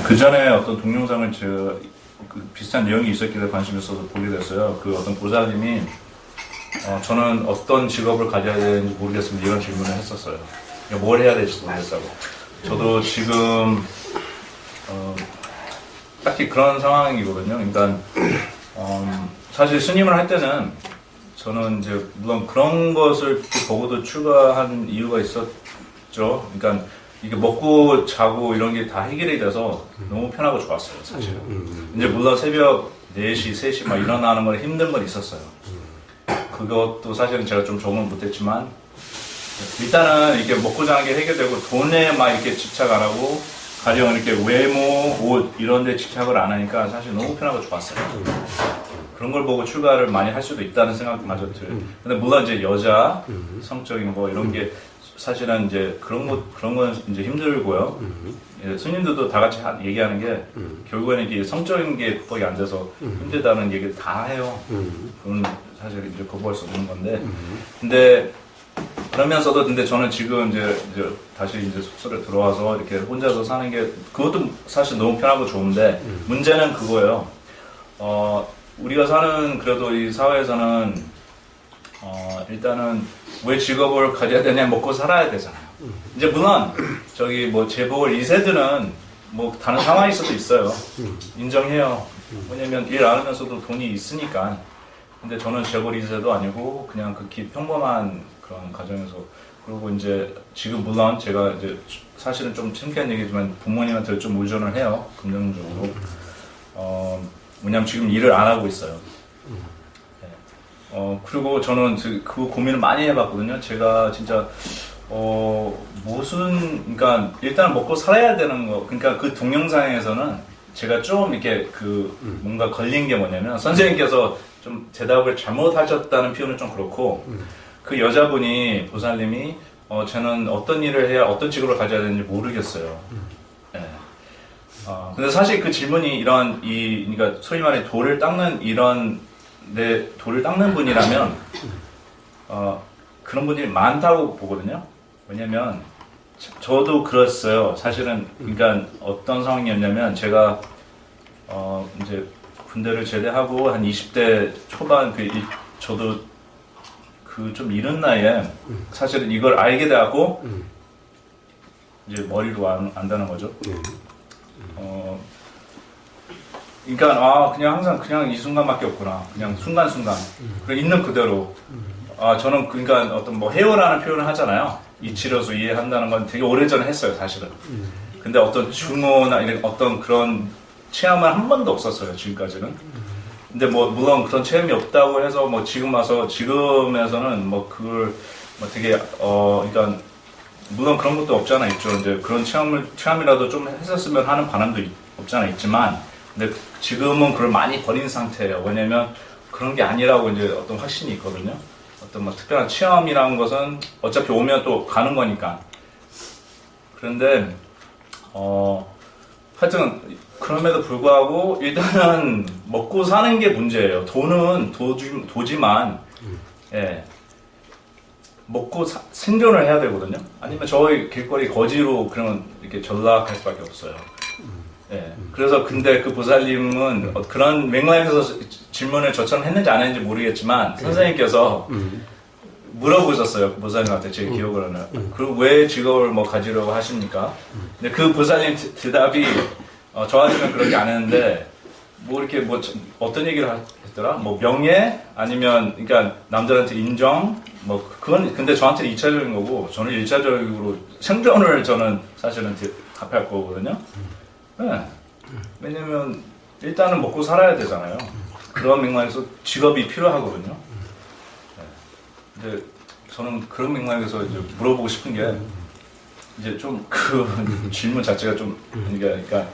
그 전에 어떤 동영상을 제가 비슷한 내용이 있었길래 관심 있어서 보게 됐어요. 그 어떤 보살님이 저는 어떤 직업을 가져야 되는지 모르겠습니다. 이런 질문을 했었어요. 그러니까 뭘 해야 될지 모르겠다고. 저도 지금 딱히 그런 상황이거든요. 그러니까 사실 스님을 할 때는 저는 이제 물론 그런 것을 보고도 출가한 이유가 있었죠. 그러니까 이게 먹고 자고 이런 게 다 해결이 돼서 너무 편하고 좋았어요, 사실은. 이제 물론 새벽 4시, 3시 막 일어나는 건 힘든 건 있었어요. 그것도 사실은 제가 좀 적응을 못했지만 일단은 이렇게 먹고 자는 게 해결되고 돈에 막 이렇게 집착 안 하고 가령 이렇게 외모, 옷 이런 데 집착을 안 하니까 사실 너무 편하고 좋았어요. 그런 걸 보고 출가를 많이 할 수도 있다는 생각마저 들어요. 근데 물론 이제 여자, 성적인 거 이런 게 사실은 이제 그런 건 이제 힘들고요. 예, 스님들도 다 같이 얘기하는 게 결국에는 이게 성적인 게 극복이 안 돼서 힘들다는 얘기를 다 해요. 그건 사실 이제 거부할 수 없는 건데. 근데 그러면서도 근데 저는 지금 이제 다시 이제 숙소에 들어와서 이렇게 혼자서 사는 게 그것도 사실 너무 편하고 좋은데 문제는 그거예요. 우리가 사는 그래도 이 사회에서는 일단은 왜 직업을 가져야 되냐, 먹고 살아야 되잖아요. 이제 물론 저기 뭐 재벌 2세들은 뭐 다른 상황이 있어도 있어요. 인정해요. 왜냐면 일 안 하면서도 돈이 있으니까. 근데 저는 재벌 2세도 아니고 그냥 극히 평범한 그런 가정에서, 그리고 이제 지금 물론 제가 이제 사실은 좀 창피한 얘기지만 부모님한테 좀 의존을 해요, 금전적으로. 왜냐면 지금 일을 안 하고 있어요. 그리고 저는 그 고민을 많이 해봤거든요. 제가 진짜, 그러니까 일단 먹고 살아야 되는 거, 그러니까 그 동영상에서는 제가 좀 이렇게 뭔가 걸린 게 뭐냐면, 선생님께서 좀 대답을 잘못하셨다는 표현은 좀 그렇고, 그 여자분이, 보살님이, 저는 어떤 일을 해야, 어떤 직업을 가져야 되는지 모르겠어요. 네. 근데 사실 그 질문이 그러니까 소위 말해 돌을 닦는 돌을 닦는 분이라면, 그런 분들이 많다고 보거든요. 왜냐면, 저도 그랬어요. 사실은, 그러니까 어떤 상황이었냐면, 제가, 이제 군대를 제대하고 한 20대 초반, 저도 좀 이른 나이에 사실은 이걸 알게 돼갖고, 이제 머리로 안다는 거죠. 그러니까 그냥 항상 그냥 이 순간밖에 없구나. 그냥 순간순간. 그리고 있는 그대로. 저는 그러니까 어떤 뭐 해오라는 표현을 하잖아요. 이치로서 이해한다는 건 되게 오래전에 했어요, 사실은. 근데 어떤 중호나 이런 어떤 그런 체험은 한 번도 없었어요, 지금까지는. 근데 뭐 물론 그런 체험이 없다고 해서 뭐 지금에서는 뭐 그걸 뭐 되게 그러니까 물론 그런 것도 없잖아 있죠. 이제 그런 체험이라도 좀 했었으면 하는 바람도 없잖아 있지만, 근데 지금은 그걸 많이 버린 상태예요. 왜냐면 그런 게 아니라고 이제 어떤 확신이 있거든요. 어떤 뭐 특별한 체험이라는 것은 어차피 오면 또 가는 거니까. 그런데 하여튼 그럼에도 불구하고 일단은 먹고 사는 게 문제예요. 돈은 도지만 예. 먹고 생존을 해야 되거든요. 아니면 저희 길거리 거지로 그러면 이렇게 전락할 수밖에 없어요. 예. 그래서 근데 그 보살님은 그런 맥락에서 질문을 저처럼 했는지 안 했는지 모르겠지만 선생님께서 물어보셨어요. 그 보살님한테 제 기억으로는. 그리고 왜 직업을 뭐 가지려고 하십니까? 근데 그 보살님 대답이 저한테는 그렇게 안 했는데 뭐 이렇게 뭐 어떤 얘기를 했더라? 뭐 명예 아니면 그러니까 남들한테 인정 뭐 그건 근데 저한테는 2차적인 거고 저는 1차적으로 생존을 저는 사실은 답할 거거든요. 네. 왜냐면 일단은 먹고 살아야 되잖아요. 그런 맥락에서 직업이 필요하거든요. 네. 근데 저는 그런 맥락에서 이제 물어보고 싶은 게 이제 좀 그 질문 자체가 좀 그러니까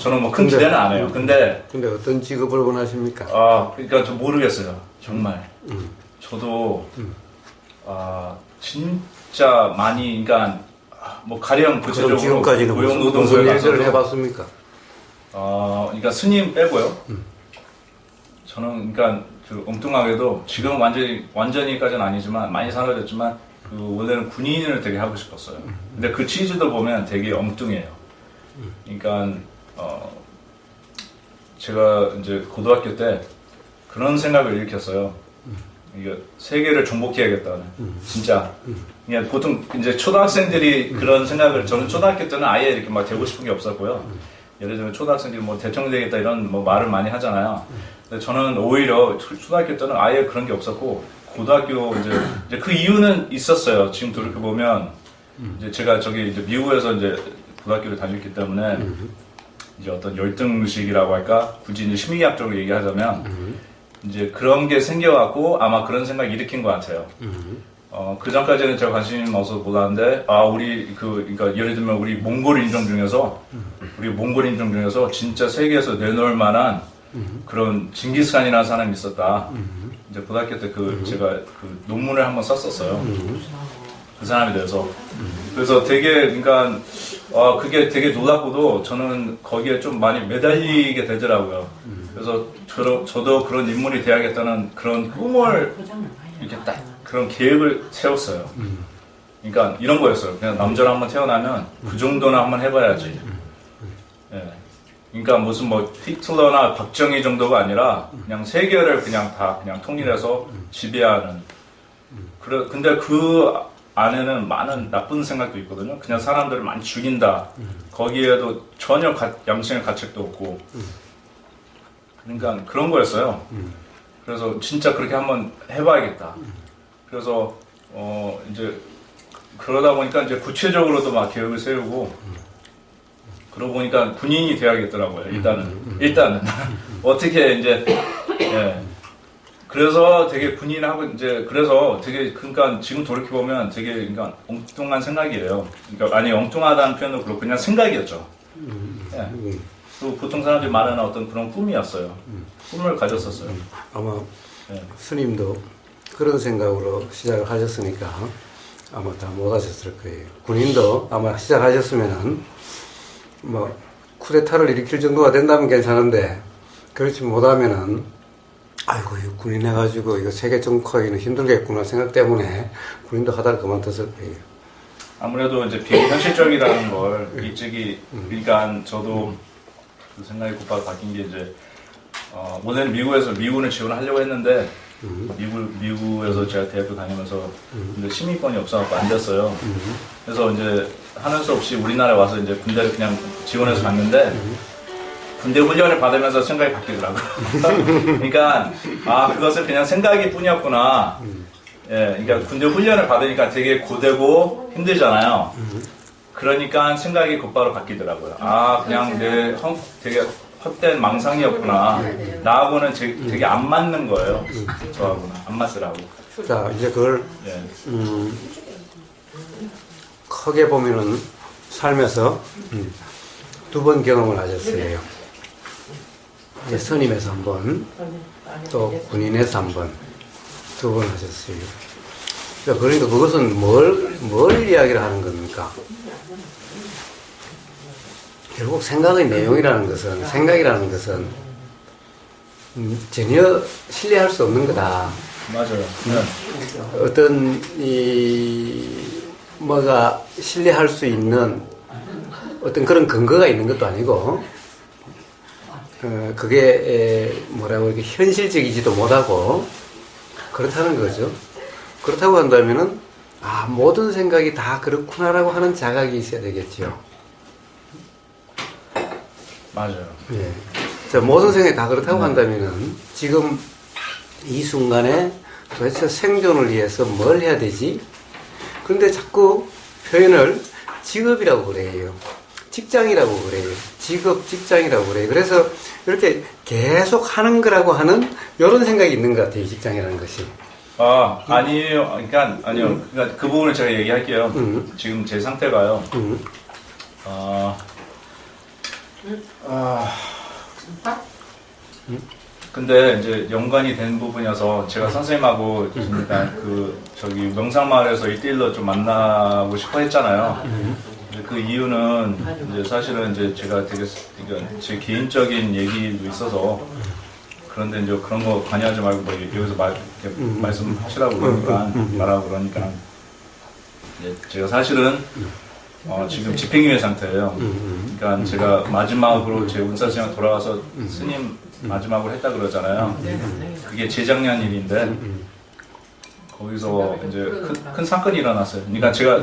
저는 뭐 큰 기대는 안 해요. 근데 어떤 직업을 원하십니까? 그러니까 저 모르겠어요. 정말. 저도 진짜 많이 그러니까 뭐 가령 구체적으로 지금까지는 무슨 얘기를 해봤습니까? 그러니까 스님 빼고요. 저는 그러니까 엉뚱하게도 지금 완전히까지는 아니지만 많이 사라졌지만 원래는 군인을 되게 하고 싶었어요. 근데 그 취지도 보면 되게 엉뚱해요. 그러니까 제가 이제 고등학교 때 그런 생각을 일으켰어요. 이게 세계를 정복해야겠다는 진짜. 그냥 보통 이제 초등학생들이 그런 생각을 저는 초등학교 때는 아예 이렇게 막 되고 싶은 게 없었고요. 예를 들면 초등학생들이 뭐 대통령 되겠다 이런 뭐 말을 많이 하잖아요. 근데 저는 오히려 초등학교 때는 아예 그런 게 없었고 고등학교 이제 그 이유는 있었어요. 지금 돌이켜 보면 이제 제가 저기 이제 미국에서 이제 고등학교를 다녔기 때문에 이제 어떤 열등의식이라고 할까 굳이 이제 심리학적으로 얘기하자면 이제 그런 게 생겨갖고 아마 그런 생각 일으킨 것 같아요. 그 전까지는 제가 관심이 없어서 몰랐는데, 그러니까 예를 들면 우리 몽골 인종 중에서 진짜 세계에서 내놓을 만한 그런 징기스칸이라는 사람이 있었다. 이제 고등학교 때 제가 그 논문을 한번 썼었어요. 그 사람에 대해서. 그래서 되게, 그러니까, 그게 되게 놀랍고도 저는 거기에 좀 많이 매달리게 되더라고요. 그래서 저도 그런 인물이 돼야겠다는 그런 꿈을 이렇게 딱 그런 계획을 세웠어요. 그러니까 이런 거였어요. 그냥 남자로 한번 태어나면 그 정도는 한번 해봐야지. 예. 그러니까 무슨 뭐 히틀러나 박정희 정도가 아니라 그냥 세계를 그냥 다 그냥 통일해서 지배하는. 근데 그 안에는 많은 나쁜 생각도 있거든요. 그냥 사람들을 많이 죽인다. 거기에도 전혀 양심의 가책도 없고. 그러니까 그런 거였어요. 그래서 진짜 그렇게 한번 해봐야겠다. 그래서 이제 그러다 보니까 이제 구체적으로도 막 계획을 세우고 그러고 보니까 군인이 돼야겠더라고요. 일단은 어떻게 이제 예. 그래서 되게 군인하고 이제 그래서 되게 그러니까 지금 돌이켜 보면 되게 그러니까 엉뚱한 생각이에요. 그러니까 아니 엉뚱하다는 표현도 그렇고 그냥 생각이었죠. 예. 그 보통 사람들이 말하는 어떤 그런 꿈이었어요. 꿈을 가졌었어요. 아마 예. 스님도 그런 생각으로 시작을 하셨으니까 아마 다 못하셨을 거예요. 군인도 아마 시작하셨으면은 뭐 쿠데타를 일으킬 정도가 된다면 괜찮은데 그렇지 못하면은 아이고 이거 군인 해가지고 이거 세계 정복하기는 힘들겠구나 생각 때문에 군인도 하다가 그만뒀을 거예요. 아무래도 이제 비현실적이라는 걸 일찍이 그러니까 저도 그 생각이 곧바로 바뀐 게 이제 원래는 미국에서 미군을 지원하려고 했는데 미국에서 제가 대학교 다니면서 근데 시민권이 없어갖고 안 됐어요. 그래서 이제 하는 수 없이 우리나라에 와서 이제 군대를 그냥 지원해서 갔는데 군대 훈련을 받으면서 생각이 바뀌더라고요. 그러니까 그것은 그냥 생각이 뿐이었구나. 예, 그러니까 군대 훈련을 받으니까 되게 고되고 힘들잖아요. 그러니까 생각이 곧바로 바뀌더라고요. 그냥 되게 헛된 망상이었구나. 나하고는 되게 안 맞는 거예요. 저하고는 안 맞더라고. 자 이제 그걸 예. 크게 보면은 살면서 두 번 경험을 하셨어요. 이제 선임에서 한 번, 또 군인에서 한 번, 두 번 하셨어요. 그러니까 그것은 뭘 이야기를 하는 겁니까? 결국 생각이라는 것은 전혀 신뢰할 수 없는 거다. 맞아요. 네. 어떤 뭐가 신뢰할 수 있는 어떤 그런 근거가 있는 것도 아니고 그게 뭐라고 이렇게 현실적이지도 못하고 그렇다는 거죠. 그렇다고 한다면은 모든 생각이 다 그렇구나라고 하는 자각이 있어야 되겠죠. 맞아요. 예. 자, 모든 생각이 다 그렇다고 한다면은 지금 이 순간에 도대체 생존을 위해서 뭘 해야 되지? 그런데 자꾸 표현을 직업이라고 그래요. 직장이라고 그래요. 직업, 직장이라고 그래요. 그래서 이렇게 계속 하는 거라고 하는 이런 생각이 있는 것 같아요. 직장이라는 것이. 아니에요. 아니요. 그러니까 그 부분을 제가 얘기할게요. 지금 제 상태가요. 근데 이제 연관이 된 부분이어서 제가 선생님하고 저기 명상마을에서 1대1로 좀 만나고 싶어 했잖아요. 그 이유는 이제 사실은 이제 제가 되게 제 개인적인 얘기도 있어서 그런데 이제 그런 거 관여하지 말고 뭐 여기서 말씀하시라고 그러니까 말하고 그러니까 이제 제가 사실은 지금 집행유예 상태예요. 그러니까 제가 마지막으로 제 운사시장 돌아와서 스님 마지막으로 했다 그러잖아요. 그게 재작년 일인데 거기서 이제 큰 사건이 일어났어요. 그러니까 제가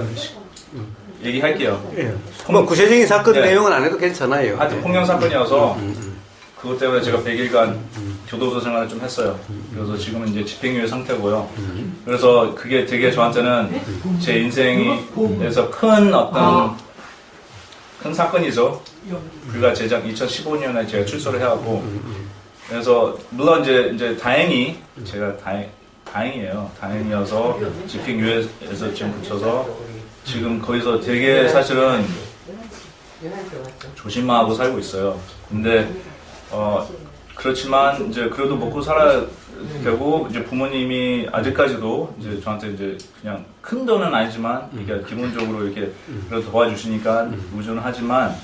얘기할게요. 예. 뭐 구체적인 사건 네. 내용은 안 해도 괜찮아요. 하여튼 폭력 사건이어서 그것 때문에 제가 100일간 교도소 생활을 좀 했어요. 그래서 지금은 이제 집행유예 상태고요. 그래서 그게 되게 저한테는 제 인생에서 큰 어떤 큰 사건이죠. 그가 제작 2015년에 제가 출소를 해갖고 그래서 물론 이제 다행히 제가 다행이에요. 다행이어서 집행유예에서 지금 붙여서 지금 거기서 되게 사실은 조심하고 살고 있어요. 근데 그렇지만 이제 그래도 먹고 살아야 되고 이제 부모님이 아직까지도 이제 저한테 이제 그냥 큰 돈은 아니지만 이게 기본적으로 이렇게 그래도 도와주시니까 우주는 하지만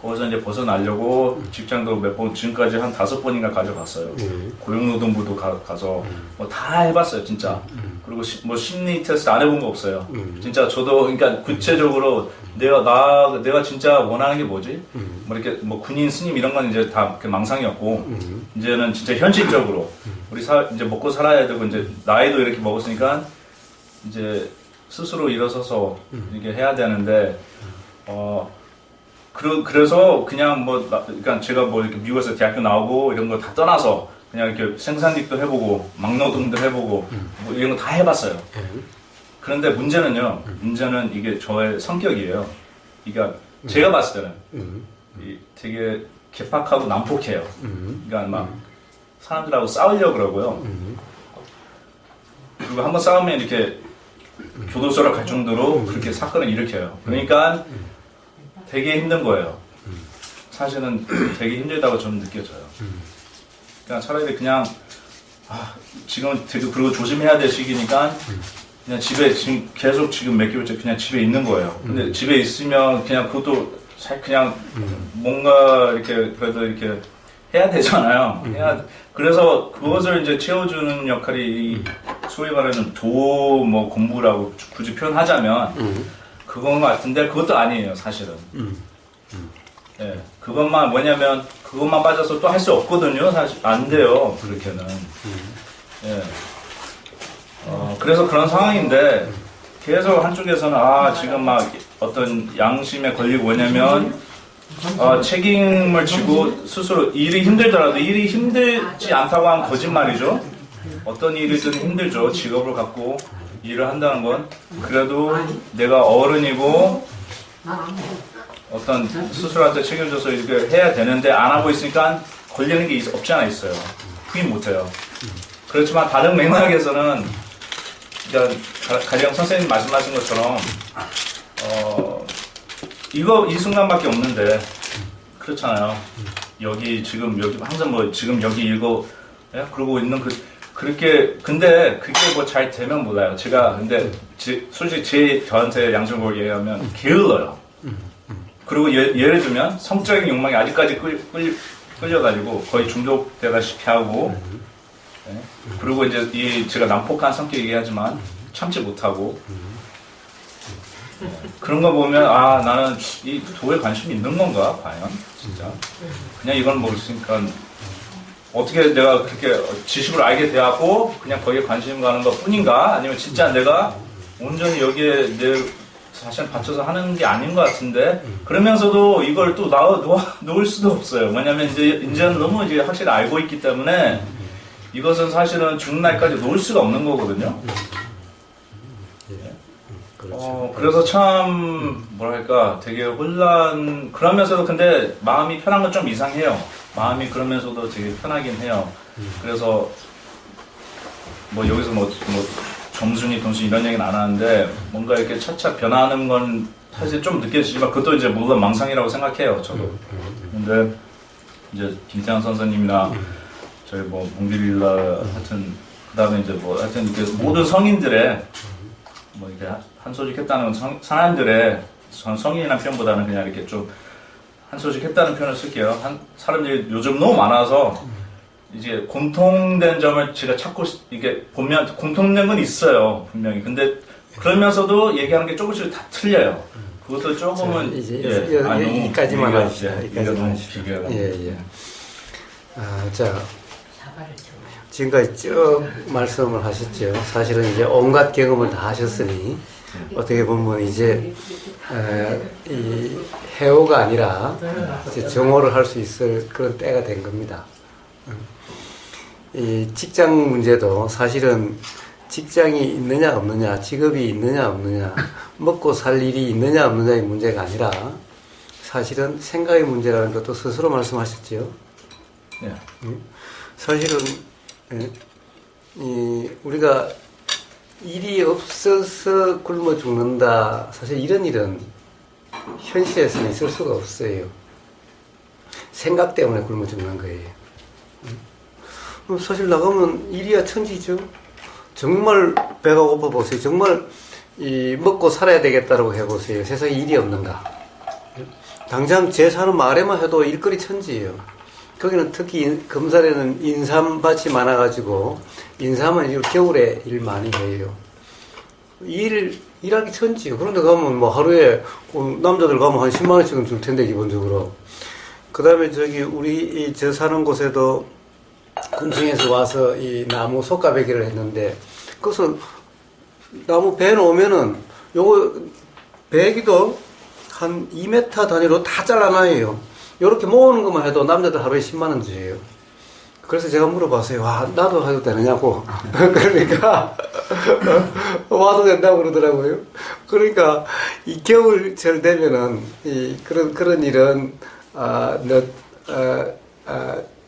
거기서 이제 벗어나려고 직장도 몇 번 지금까지 한 5번인가 가져갔어요. 고용노동부도 가서 뭐 다 해봤어요 진짜. 그리고 뭐 심리 테스트 안 해본 거 없어요. 진짜 저도 그러니까 구체적으로 내가 진짜 원하는 게 뭐지? 뭐 이렇게 뭐 군인 스님 이런 건 이제 다 망상이었고 이제는 진짜 현실적으로 우리 이제 먹고 살아야 되고 이제 나이도 이렇게 먹었으니까 이제 스스로 일어서서 이렇게 해야 되는데 그래서 그냥 그러니까 제가 뭐 이렇게 미국에서 대학교 나오고 이런 거 다 떠나서 그냥 이렇게 생산직도 해보고 막노동도 해보고 뭐 이런 거 다 해봤어요. 그런데 문제는 이게 저의 성격이에요. 그러니까 제가 봤을 때는 되게 개팍하고 난폭해요. 그러니까 막 사람들하고 싸우려고 그러고요. 그리고 한번 싸우면 이렇게 교도소로 갈 정도로 그렇게 사건을 일으켜요. 그러니까 되게 힘든 거예요. 사실은 되게 힘들다고 저는 느껴져요. 그러니까 차라리 그냥 지금 되게 그리고 조심해야 될 시기니까 그냥 집에 지금 계속 지금 몇 개월째 그냥 집에 있는 거예요. 근데 집에 있으면 그냥 그것도 그냥 뭔가 이렇게 그래도 이렇게 해야 되잖아요. 그래서 그것을 이제 채워주는 역할이 소위 말하는 뭐 공부라고 굳이 표현하자면 그건 것 같은데 그것도 아니에요 사실은. 예, 그것만 뭐냐면 그것만 빠져서 또 할 수 없거든요. 사실 안 돼요 그렇게는. 예. 그래서 그런 상황인데 계속 한쪽에서는 지금 막 어떤 양심에 걸리고 뭐냐면 책임을 지고 스스로 일이 힘들더라도 일이 힘들지 않다고 하면 거짓말이죠. 어떤 일이든 힘들죠. 직업을 갖고 일을 한다는 건 그래도 내가 어른이고 어떤 스스로한테 책임져서 이렇게 해야 되는데 안 하고 있으니까 걸리는 게 없지 않아 있어요. 후임 못해요. 그렇지만 다른 맥락에서는 그러니까 가령 선생님 말씀하신 것처럼 이 순간밖에 없는데 그렇잖아요. 지금 여기 항상 뭐 지금 여기 그러고 있는 그렇게 근데 그게 뭐 잘 되면 몰라요. 제가 근데 솔직히 저한테 양심적으로 얘기하면 게을러요. 그리고 예를 들면 성적인 욕망이 아직까지 끌려가지고 거의 중독되다시피 하고 네? 그리고 이제 제가 난폭한 성격이긴 하지만 참지 못하고 그런 거 보면 나는 이 도에 관심이 있는 건가 과연 진짜 그냥 이걸 모르니까 어떻게 내가 그렇게 지식을 알게 되었고 그냥 거기에 관심 가는 것 뿐인가 아니면 진짜 내가 온전히 여기에 내 자신을 바쳐서 하는 게 아닌 것 같은데 그러면서도 이걸 또 놓을 수도 없어요. 왜냐면 이제는 너무 이제 확실히 알고 있기 때문에 이것은 사실은 죽는 날까지 놓을 수가 없는 거거든요. 그래서 참 뭐랄까 되게 그러면서도 근데 마음이 편한 건 좀 이상해요. 마음이 그러면서도 되게 편하긴 해요. 그래서 뭐 여기서 뭐 점순이 돈순 이런 얘기는 안 하는데 뭔가 이렇게 차차 변하는 건 사실 좀 느껴지지만 그것도 이제 물론 망상이라고 생각해요 저도. 근데 이제 김태환 선생님이나 저희 뭐 봉디릴라 하여튼 그다음에 이제 뭐 하여튼 이렇게 모든 성인들의 뭐 이렇게 한 소식 했다는 사람들의 성인이라는 표현보다는 그냥 이렇게 좀 한 소식 했다는 표현을 쓸게요. 사람들이 요즘 너무 많아서 이제 공통된 점을 제가 찾고 이게 보면 공통된 건 있어요 분명히. 근데 그러면서도 얘기하는 게 조금씩 다 틀려요. 그것도 조금은 이제 너무 여기까지만 얘기가- 합시다. 예, 여기까지만 너무 합시다. 길게 예. 자, 사과를 줘. 지금까지 쭉 말씀을 하셨죠. 사실은 이제 온갖 경험을 다 하셨으니 어떻게 보면 이제 이 해오가 아니라 이제 정오를 할 수 있을 그런 때가 된 겁니다. 이 직장 문제도 사실은 직장이 있느냐 없느냐, 직업이 있느냐 없느냐, 먹고 살 일이 있느냐 없느냐의 문제가 아니라 사실은 생각의 문제라는 것도 스스로 말씀하셨죠. 예. 사실은 우리가 일이 없어서 굶어 죽는다. 사실 이런 일은 현실에서는 있을 수가 없어요. 생각 때문에 굶어 죽는 거예요. 사실 나가면 일이야 천지죠. 정말 배가 고파 보세요. 정말 먹고 살아야 되겠다라고 해보세요. 세상에 일이 없는가. 당장 제 사는 마을에만 해도 일거리 천지예요. 거기는 특히 금산에는 인삼밭이 많아가지고 인삼은 겨울에 일 많이 해요. 일하기 천지예요. 그런데 가면 뭐 하루에 남자들 가면 한 10만 원씩은 줄 텐데 기본적으로. 그 다음에 우리 저 사는 곳에도 군청에서 와서 이 나무 속가베기를 했는데 그래서 나무 배 놓으면은 요거 배기도 한 2m 단위로 다 잘라놔요. 요렇게 모으는 것만 해도 남자들 하루에 10만 원 줘요. 그래서 제가 물어봤어요. 와, 나도 해도 되느냐고. 그러니까 와도 된다고 그러더라고요. 그러니까 이 겨울철 되면은 그런 일은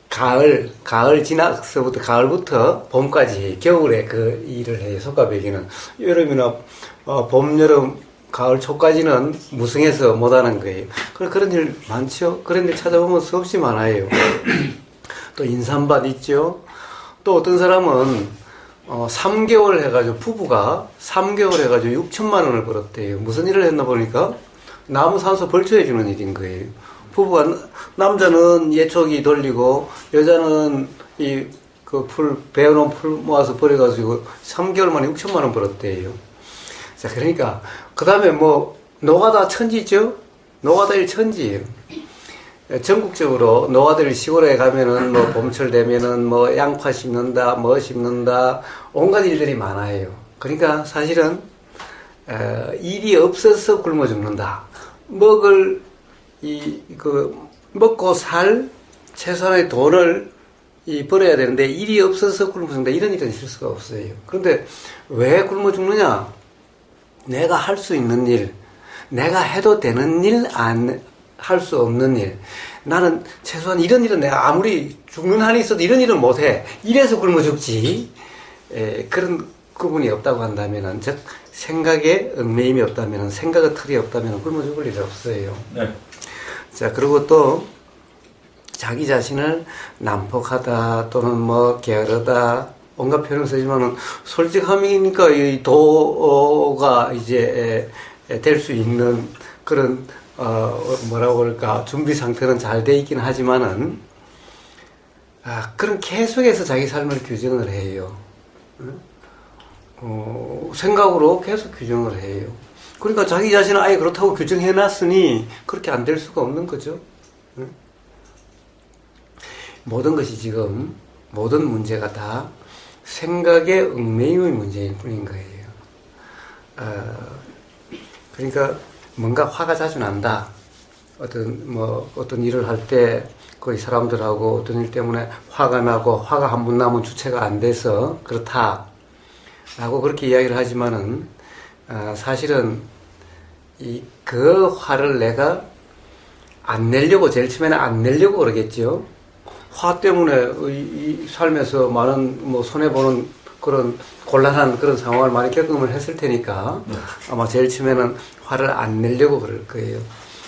가을 지나서부터 가을부터 봄까지 겨울에 그 일을 해요. 속가베기는 여름이나 봄, 여름, 가을 초까지는 무성해서 못하는 거예요. 그런 일 많죠. 그런 일 찾아보면 수없이 많아요. 또 인삼밭 있죠. 또 어떤 사람은 3개월 해가지고 부부가 3개월 해가지고 6천만 원을 벌었대요. 무슨 일을 했나 보니까 나무 산소 벌초해 주는 일인 거예요. 부부가 남자는 예초기 돌리고 여자는 배워놓은 풀 모아서 버려가지고 3개월 만에 6천만 원 벌었대요. 자, 그러니까 그 다음에 뭐 노가다 천지죠. 노가다 일 천지예요. 전국적으로 노가다를 시골에 가면은 뭐 봄철 되면은 뭐 양파 심는다, 뭐 심는다, 온갖 일들이 많아요. 그러니까 사실은 일이 없어서 굶어 죽는다. 먹고 살 최소한의 돈을 벌어야 되는데 일이 없어서 굶어 죽는다. 이런 일은 있을 수가 없어요. 그런데 왜 굶어 죽느냐? 내가 할 수 있는 일, 내가 해도 되는 일, 할 수 없는 일. 나는 최소한 이런 일은 내가 아무리 죽는 한이 있어도 이런 일은 못해. 이래서 굶어 죽지. 그런 구분이 없다고 한다면은, 즉, 생각에 얽매임이 없다면은, 생각의 틀이 없다면은 굶어 죽을 일이 없어요. 네. 자, 그리고 또, 자기 자신을 난폭하다, 또는 뭐, 게으르다, 온갖 표현을 쓰지만은, 솔직함이니까 이 도가 이제, 될 수 있는 그런, 뭐라고 그럴까, 준비 상태는 잘 돼 있긴 하지만은, 그런 계속해서 자기 삶을 규정을 해요. 생각으로 계속 규정을 해요. 그러니까 자기 자신은 아예 그렇다고 규정해놨으니 그렇게 안 될 수가 없는 거죠. 모든 것이 지금, 모든 문제가 다 생각의 얽매임의 문제일 뿐인 거예요. 그러니까 뭔가 화가 자주 난다. 어떤 일을 할 때 거의 사람들하고 어떤 일 때문에 화가 나고 화가 한 번 나면 주체가 안 돼서 그렇다. 라고 그렇게 이야기를 하지만은, 사실은 그 화를 내가 안 내려고, 제일 처음에는 안 내려고 그러겠죠. 화 때문에 이 삶에서 많은 손해보는 그런 곤란한 그런 상황을 많이 경험을 했을 테니까 아마 제일 처음에는 화를 안 내려고 그럴 거예요.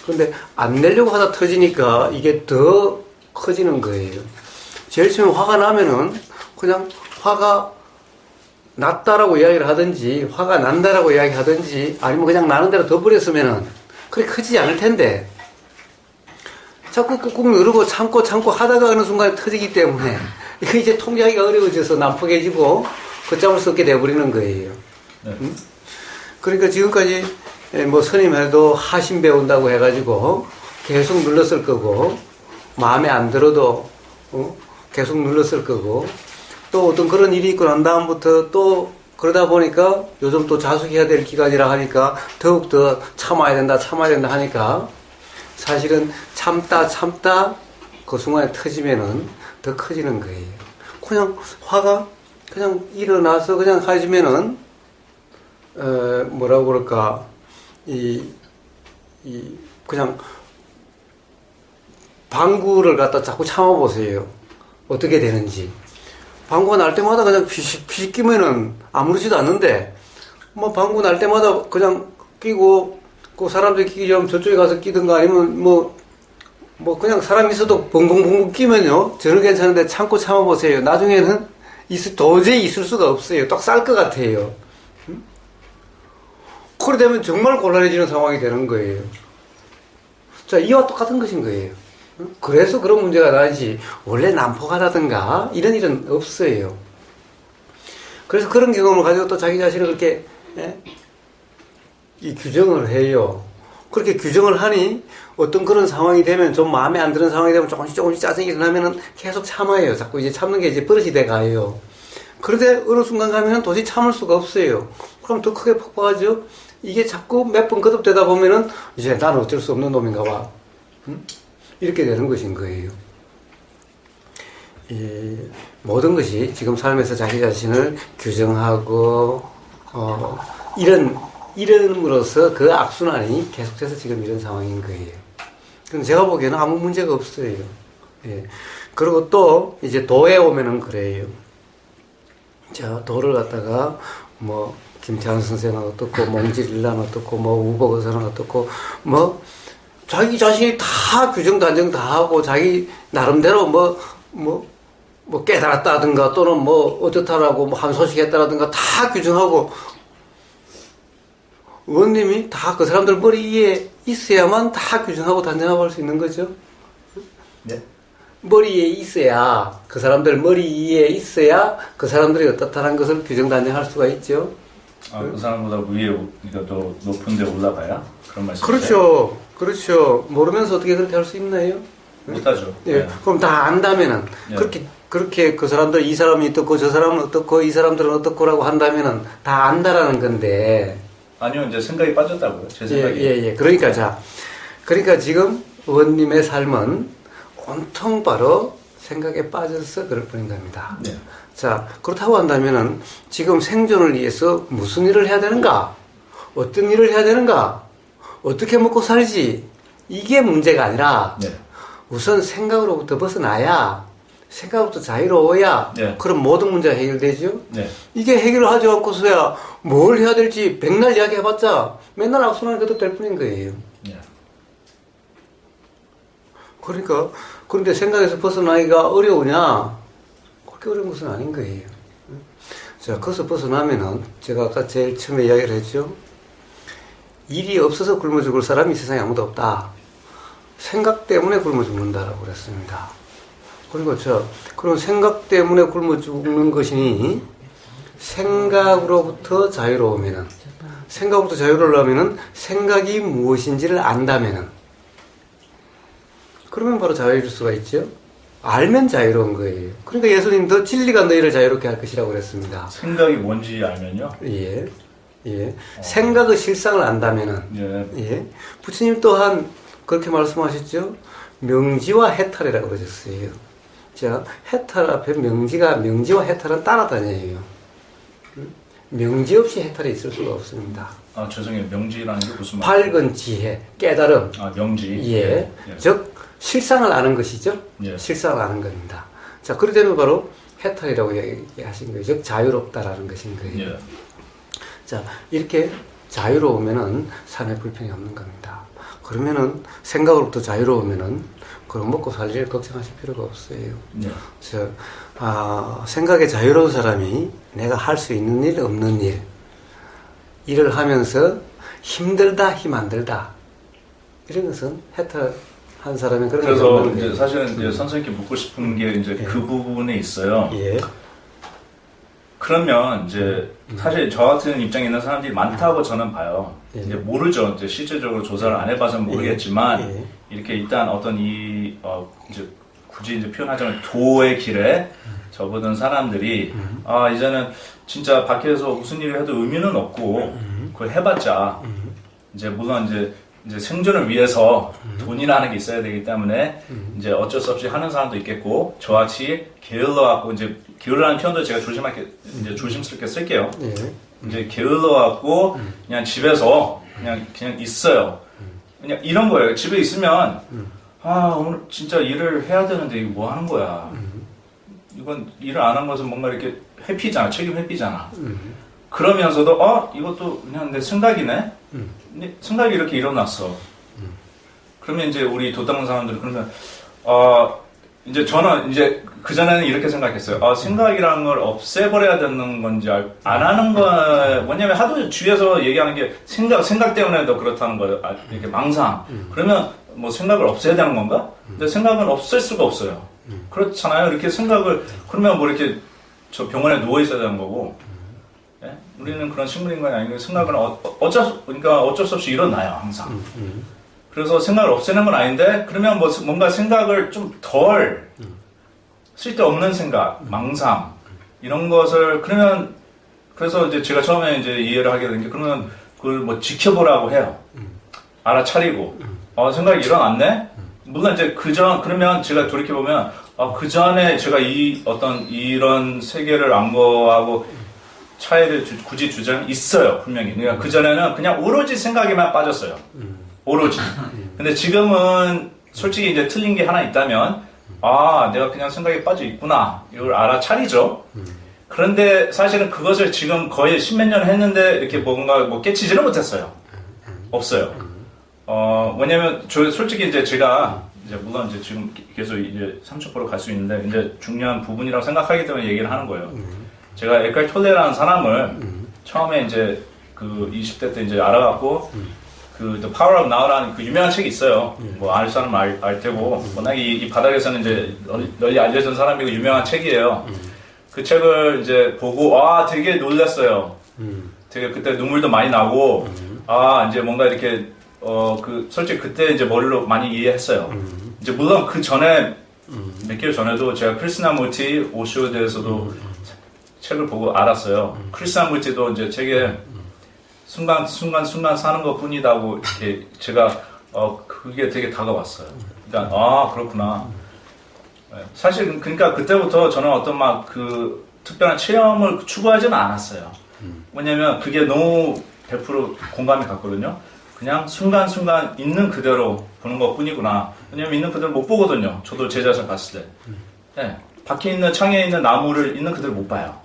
그런데 안 내려고 하다 터지니까 이게 더 커지는 거예요. 제일 처음에 화가 나면은 그냥 화가 났다라고 이야기를 하든지 화가 난다라고 이야기하든지 아니면 그냥 나는 대로 둬버렸으면은 그렇게 커지지 않을 텐데 자꾸 꾹꾹 누르고 참고 하다가 어느 순간에 터지기 때문에 이거 이제 통제하기가 어려워져서 난폭해지고 걷잡을 수 없게 돼버리는 거예요. 네. 그러니까 지금까지 뭐 스님해도 하심 배운다고 해가지고 계속 눌렀을 거고, 마음에 안 들어도 계속 눌렀을 거고, 또 어떤 그런 일이 있고 난 다음부터 또 그러다 보니까 요즘 또 자숙해야 될 기간이라 하니까 더욱더 참아야 된다 하니까 사실은 참다 그 순간에 터지면은 더 커지는 거예요. 그냥 화가 그냥 일어나서 그냥 하시면은 뭐라고 그럴까 그냥 방구를 갖다 자꾸 참아보세요. 어떻게 되는지. 방구가 날 때마다 그냥 피식 끼면은 아무렇지도 않는데, 뭐 방구 날 때마다 그냥 끼고, 그 사람들이 끼기 전에 저쪽에 가서 끼든가 아니면 뭐 그냥 사람 있어도 벙벙벙벙 끼면요. 저는 괜찮은데 참고 참아보세요. 나중에는 도저히 있을 수가 없어요. 딱 쌀 것 같아요. 그래 되면 정말 곤란해지는 상황이 되는 거예요. 자, 이와 똑같은 것인 거예요. 그래서 그런 문제가 나지 원래 난폭하다든가 이런 일은 없어요. 그래서 그런 경험을 가지고 또 자기 자신을 그렇게 이 규정을 해요. 그렇게 규정을 하니 어떤 그런 상황이 되면 좀 마음에 안 드는 상황이 되면 조금씩 짜증이 일어나면은 계속 참아요. 자꾸 이제 참는 게 이제 버릇이 돼 가요. 그런데 어느 순간 가면은 도저히 참을 수가 없어요. 그럼 더 크게 폭발하죠. 이게 자꾸 몇 번 거듭되다 보면은 이제 나는 어쩔 수 없는 놈인가 봐. 이렇게 되는 것인 거예요. 모든 것이 지금 삶에서 자기 자신을 규정하고 이름으로써 그 악순환이 계속돼서 지금 이런 상황인 거예요. 그럼 제가 보기에는 아무 문제가 없어요. 예. 그리고 또 이제 도에 오면은 그래요. 자, 도를 갖다가 뭐 김태환 선생은 어떻고 몽질일란 어떻고 뭐 우보거선은 어떻고 뭐 자기 자신이 다 규정 단정 다 하고 자기 나름대로 뭐 깨달았다든가 또는 뭐 어떻다라고 뭐 한 소식 했다라든가 다 규정하고 의원님이 다 그 사람들 머리 위에 있어야만 다 규정하고 단정하고 할 수 있는 거죠. 네. 머리에 있어야 그 사람들 머리 위에 있어야 그 사람들이 어떻다는 것을 규정 단정할 수가 있죠. 아, 그 사람보다 위에 그러니까 더 높은 데 올라가야 그런 말씀이세요? 그렇죠. 그렇죠. 모르면서 어떻게 그렇게 할 수 있나요? 못하죠. 예. 네. 그럼 다 안다면은 네. 그렇게 그 사람들 이 사람이 어떻고 저 사람은 어떻고 이 사람들은 어떻고라고 한다면은 다 안다라는 건데. 아니요, 이제 생각이 빠졌다고요. 제 생각이. 예. 그러니까 지금 의원님의 삶은 온통 바로 생각에 빠져서 그럴 뿐인 겁니다. 네. 자, 그렇다고 한다면은 지금 생존을 위해서 무슨 일을 해야 되는가? 어떤 일을 해야 되는가? 어떻게 먹고 살지? 이게 문제가 아니라 네. 우선 생각으로부터 벗어나야 생각부터 자유로워야 네. 그럼 모든 문제가 해결되죠. 네. 이게 해결을 하지 않고서야 뭘 해야 될지 백날 이야기해봤자 맨날 악순환이 계속될 뿐인 거예요. 네. 그러니까 그런데 생각에서 벗어나기가 어려우냐? 그렇게 어려운 것은 아닌 거예요. 자, 거기서 벗어나면은 제가 아까 제일 처음에 이야기를 했죠. 일이 없어서 굶어 죽을 사람이 이 세상에 아무도 없다. 생각 때문에 굶어 죽는다라고 그랬습니다. 그럼 생각 때문에 굶어 죽는 것이니 생각으로부터 자유로우면은 생각이 무엇인지를 안다면은 그러면 바로 자유로울 수가 있죠. 알면 자유로운 거예요. 그러니까 예수님도 진리가 너희를 자유롭게 할 것이라고 그랬습니다. 생각이 뭔지 알면요? 예. 생각의 실상을 안다면은 예. 부처님 또한 그렇게 말씀하셨죠. 명지와 해탈이라고 그러셨어요. 자, 해탈 앞에 명지와 해탈은 따라다녀요. 명지 없이 해탈이 있을 수가 없습니다. 아, 죄송해요. 명지라는 게 무슨 말이에요? 밝은 지혜, 깨달음. 아, 명지. 예. 즉, 실상을 아는 것이죠. 예. 실상을 아는 겁니다. 자, 그렇기 때문에 바로 해탈이라고 얘기하신 거예요. 즉, 자유롭다라는 것인 거예요. 예. 자, 이렇게 자유로우면은 삶에 불평이 없는 겁니다. 그러면은 생각으로부터 자유로우면은 그럼 먹고 살 일 걱정하실 필요가 없어요. 예. 생각에 자유로운 사람이 내가 할 수 있는 일, 없는 일을 하면서 힘들다, 힘 안 들다. 이런 것은 해탈한 사람이 그런 그래서 이제 사실은 이제 선생님께 묻고 싶은 게 이제 예. 그 부분에 있어요. 예. 그러면 이제 사실 저 같은 입장에 있는 사람들이 많다고 저는 봐요. 예. 이제 모르죠. 이제 실질적으로 조사를 안 해봐서 모르겠지만 예. 이렇게 일단 어떤 이제 굳이 이제 표현하자면 도의 길에 접어든 사람들이 이제는 진짜 밖에서 무슨 일을 해도 의미는 없고 그걸 해봤자 이제 물론 이제 생존을 위해서 돈이라는 게 있어야 되기 때문에 이제 어쩔 수 없이 하는 사람도 있겠고 저같이 게을러갖고 이제 게을러라는 표현도 제가 이제 조심스럽게 쓸게요. 예. 이제 게을러갖고 그냥 집에서 그냥 있어요. 그냥 이런 거예요. 집에 있으면 오늘 진짜 일을 해야 되는데 이거 뭐 하는 거야. 이건 일을 안 한 것은 뭔가 이렇게 회피잖아. 책임 회피잖아. 그러면서도 이것도 그냥 내 생각이네. 근데 생각이 이렇게 일어났어. 그러면 이제 우리 도닦는 사람들은 그러면 이제 저는 이제 그전에는 이렇게 생각했어요. 생각이라는 걸 없애버려야 되는 건지 안 하는 거 뭐냐면 하도 주위에서 얘기하는 게 생각 때문에 더 그렇다는 거예요. 이렇게 망상. 그러면 뭐 생각을 없애야 되는 건가? 근데 생각은 없앨 수가 없어요. 그렇잖아요. 이렇게 생각을 그러면 뭐 이렇게 저 병원에 누워 있어야 되는 거고. 예? 우리는 그런 식물인간이 아니고 생각은 그러니까 어쩔 수 없이 일어나요 항상. 그래서 생각을 없애는 건 아닌데 그러면 뭔가 생각을 좀 덜 쓸데없는 생각, 망상 이런 것을 그래서 이제 제가 처음에 이제 이해를 하게 된 게 그러면 그걸 뭐 지켜보라고 해요. 알아차리고 생각이 일어났네. 물론 이제 그러면 제가 돌이켜보면 그 전에 제가 이런 세계를 안 거하고 차이를 굳이 주자면 있어요 분명히. 그러니까 그 전에는 그냥 오로지 생각에만 빠졌어요. 오로지. 근데 지금은 솔직히 이제 틀린 게 하나 있다면 내가 그냥 생각에 빠져 있구나 이걸 알아차리죠. 그런데 사실은 그것을 지금 거의 십몇 년 했는데 이렇게 뭔가 깨치지는 못했어요. 없어요. 뭐냐면 솔직히 이제 제가 이제 물론 이제 지금 계속 이제 30% 갈 수 있는데 이제 중요한 부분이라고 생각하기 때문에 얘기를 하는 거예요. 제가 에카르트 톨레라는 사람을 처음에 이제 그 20대 때 이제 알아갖고 그 The Power of Now라는 그 유명한 책이 있어요. 뭐 알 사람 알 테고 워낙 이 바닥에서는 이제 널리 알려진 사람이고 유명한 책이에요. 그 책을 이제 보고 되게 놀랐어요. 되게 그때 눈물도 많이 나고 이제 뭔가 이렇게 솔직히 그때 이제 머리로 많이 이해했어요. 이제 물론 그 전에 몇 개월 전에도 제가 크리스나무티 오쇼에 대해서도 책을 보고 알았어요. 크리스나무티도 이제 책에 순간 사는 것 뿐이다고 이렇게 제가 그게 되게 다가왔어요. 그러니까 그렇구나. 사실 그러니까 그때부터 저는 어떤 그 특별한 체험을 추구하지는 않았어요. 왜냐면 그게 너무 100% 공감이 갔거든요. 그냥 순간순간 있는 그대로 보는 것 뿐이구나. 왜냐면 있는 그대로 못 보거든요. 저도 제 자신 봤을 때. 네. 밖에 있는 창에 있는 나무를 있는 그대로 못 봐요.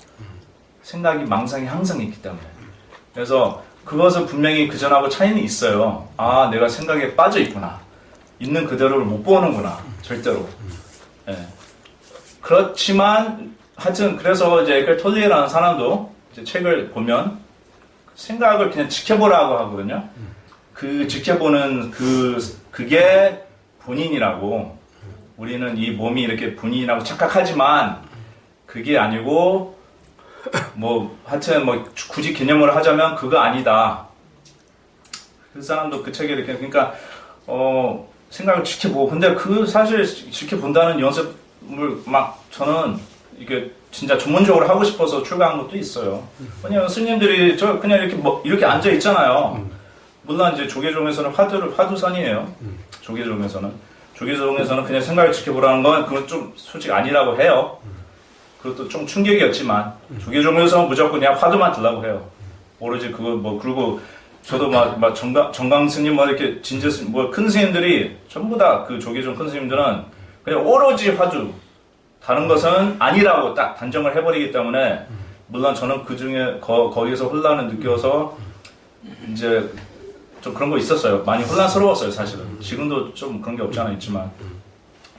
생각이 망상이 항상 있기 때문에. 그래서 그것은 분명히 그전하고 차이는 있어요. 내가 생각에 빠져 있구나. 있는 그대로를 못 보는구나. 절대로. 네. 그렇지만 하여튼 그래서 이제 에카르트 톨레라는 사람도 이제 책을 보면 생각을 그냥 지켜보라고 하거든요. 그 지켜보는 그게 본인이라고. 우리는 이 몸이 이렇게 본인이라고 착각하지만 그게 아니고 하여튼 굳이 개념을 하자면 그거 아니다. 그 사람도 그 책에 이렇게 그러니까 생각을 지켜보고 근데 그 사실 지켜본다는 연습을 저는 이게 진짜 전문적으로 하고 싶어서 출가한 것도 있어요. 왜냐면 스님들이 그냥 이렇게 앉아 있잖아요. 물론 이제 조계종에서는 화두선이에요. 조계종에서는 그냥 생각을 지켜보라는 건 그건 좀 솔직히 아니라고 해요. 그것도 좀 충격이었지만 조계종에서는 무조건 그냥 화두만 들라고 해요. 오로지 그거 그리고 저도 정강 스님 이렇게 진제 스님 큰 스님들이 전부 다 그 조계종 큰 스님들은 그냥 오로지 화두 다른 것은 아니라고 딱 단정을 해버리기 때문에 물론 저는 그 중에 거기서 혼란을 느껴서 이제 좀 그런 거 있었어요. 많이 혼란스러웠어요, 사실은. 지금도 좀 그런 게 없지 않아 있지만.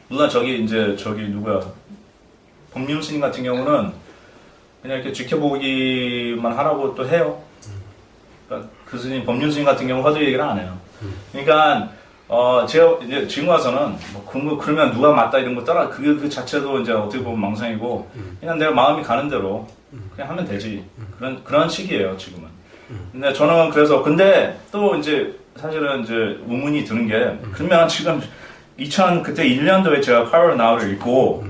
물론 저기 누구야. 법륜 스님 같은 경우는 그냥 이렇게 지켜보기만 하라고 또 해요. 그러니까 그 스님, 법륜 스님 같은 경우 화두 얘기를 안 해요. 그러니까, 제가 이제 지금 와서는 그러면 누가 맞다 이런 거 따라 그 자체도 이제 어떻게 보면 망상이고 그냥 내가 마음이 가는 대로 그냥 하면 되지. 그런 시기예요, 지금은. 근데 저는 그래서, 근데 또 이제 사실은 이제 의문이 드는 게, 그러면 지금 그때 1년도에 제가 Power Now를 읽고,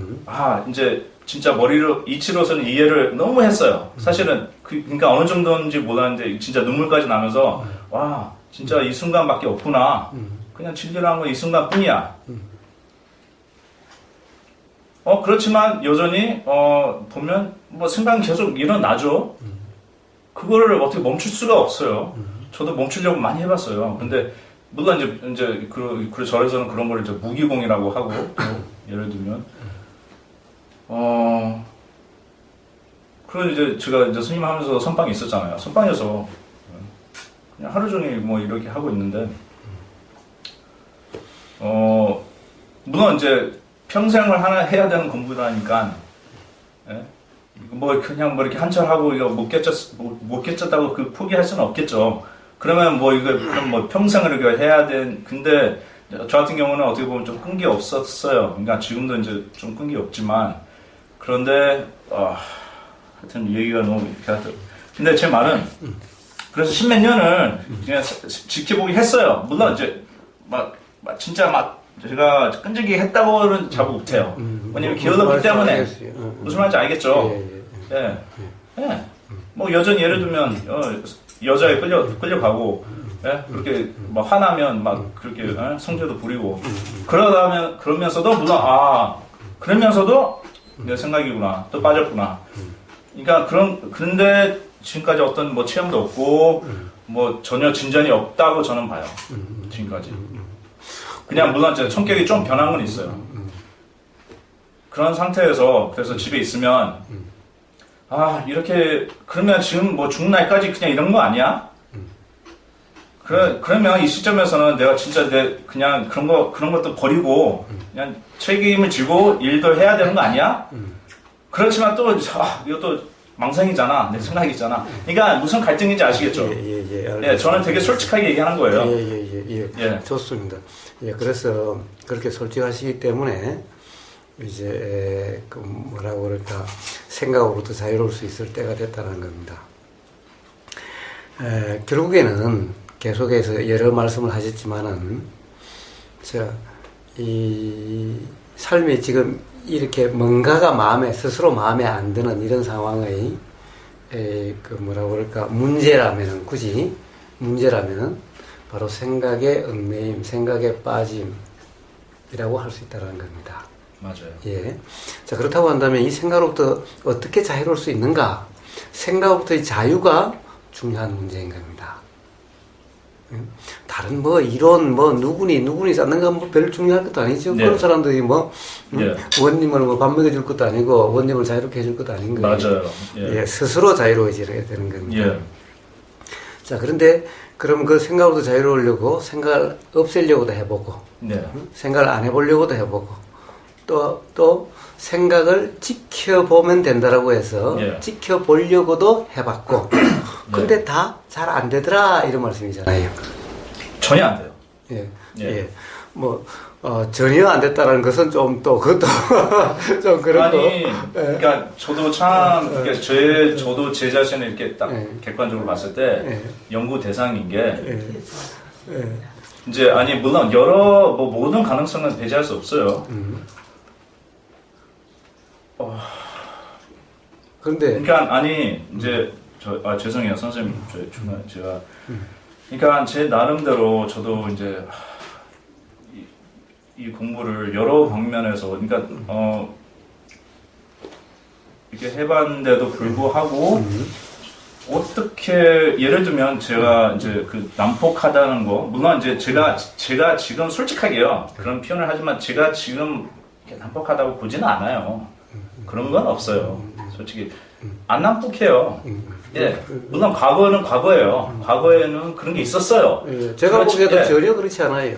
이제 진짜 머리로, 이치로서는 이해를 너무 했어요. 사실은, 그러니까 어느 정도인지 몰랐는데, 진짜 눈물까지 나면서, 와, 진짜 이 순간밖에 없구나. 그냥 진리라는 건 이 순간뿐이야. 그렇지만 여전히 보면 뭐 생각이 계속 일어나죠. 그거를 어떻게 멈출 수가 없어요. 저도 멈추려고 많이 해봤어요. 근데 물론 이제 그 절에서는 그런 걸 이제 무기공이라고 하고 또 예를 들면 그런 이제 제가 이제 스님 하면서 선방이 있었잖아요. 선방에서 그냥 하루 종일 뭐 이렇게 하고 있는데 물론 이제 평생을 해야 되는 공부라니까, 예? 뭐, 그냥 뭐 이렇게 한철 하고 이거 못 깨쳤다고 포기할 수는 없겠죠. 그러면 뭐 그럼 뭐 평생을 이거 해야 근데 저 같은 경우는 어떻게 보면 좀 끈기 없었어요. 그러니까 지금도 이제 좀 끈기 없지만, 그런데, 하여튼 얘기가 너무 이렇게 하더라고요. 근데 제 말은, 그래서 십몇 년을 그냥 지켜보긴 했어요. 물론 이제, 진짜 제가 끈질기게 했다고는 자부 못해요. 왜냐면 기어졌기 때문에. 무슨 말인지 알겠죠? 예. 뭐 여전히 예를 들면, 여자에 끌려가고, 예? 그렇게 막 화나면 막 그렇게 성질도 부리고. 그러면서도 물론, 그러면서도 내 생각이구나. 또 빠졌구나. 그러니까 그런데 지금까지 어떤 뭐 체험도 없고, 뭐 전혀 진전이 없다고 저는 봐요. 지금까지. 그냥 물론 제 성격이 좀 변한 건 있어요. 그런 상태에서 그래서 집에 있으면 이렇게 그러면 지금 뭐 죽는 날까지 그냥 이런 거 아니야? 그러면 이 시점에서는 내가 진짜 그냥 그런 것도 버리고 그냥 책임을 지고 일도 해야 되는 거 아니야? 그렇지만 또 이것도 망상이잖아. 내 생각이잖아. 그러니까 무슨 갈등인지 아시겠죠? 예, 저는 되게 솔직하게 얘기하는 거예요. 예. 좋습니다. 예, 그래서 그렇게 솔직하시기 때문에 이제 그 뭐라고 그럴까 생각으로부터 자유로울 수 있을 때가 됐다는 겁니다. 결국에는 계속해서 여러 말씀을 하셨지만은 이 삶이 지금 이렇게 뭔가가 스스로 마음에 안 드는 이런 상황의 그 뭐라고 그럴까 문제라면은 굳이 문제라면은 바로 생각의 얽매임, 생각의 빠짐이라고 할 수 있다는 겁니다. 맞아요. 예. 자, 그렇다고 한다면 이 생각으로부터 어떻게 자유로울 수 있는가? 생각으로부터의 자유가 중요한 문제인 겁니다. 다른 이론 누구니 쌓는 건 별 중요할 것도 아니죠. 네. 그런 사람들이 네. 원님을 밥 먹여줄 것도 아니고 원님을 자유롭게 해줄 것도 아닌 거예요. 맞아요. 예, 스스로 자유로워져야 되는 겁니다. 예. 자, 그런데 그럼 그 생각으로도 자유로우려고 생각을 없애려고도 해보고, 네. 생각을 안 해보려고도 해보고, 또 생각을 지켜보면 된다라고 해서 예. 지켜보려고도 해봤고, 근데 다 잘 안 되더라 이런 말씀이잖아요. 전혀 안 돼요. 예, 예. 예. 전혀 안 됐다라는 것은 좀 또 그것도 좀 그렇고. 그러니까 저도 참 저도 제 자신을 이렇게 딱 객관적으로 봤을 때 연구 대상인 게 이제 물론 모든 가능성은 배제할 수 없어요. 그런데 그러니까 이제 죄송해요 선생님 제가 그러니까 제 나름대로 저도 이제 이 공부를 여러 방면에서 그러니까 이렇게 해봤는데도 불구하고 어떻게 예를 들면 제가 이제 그 난폭하다는 거 물론 이제 제가 지금 솔직하게요 그런 표현을 하지만 제가 지금 난폭하다고 보지는 않아요. 그런 건 없어요. 솔직히 안 난폭해요. 예, 물론 과거는 과거예요. 과거에는 그런 게 있었어요. 예, 제가 보기에도 전혀 그렇지 않아요.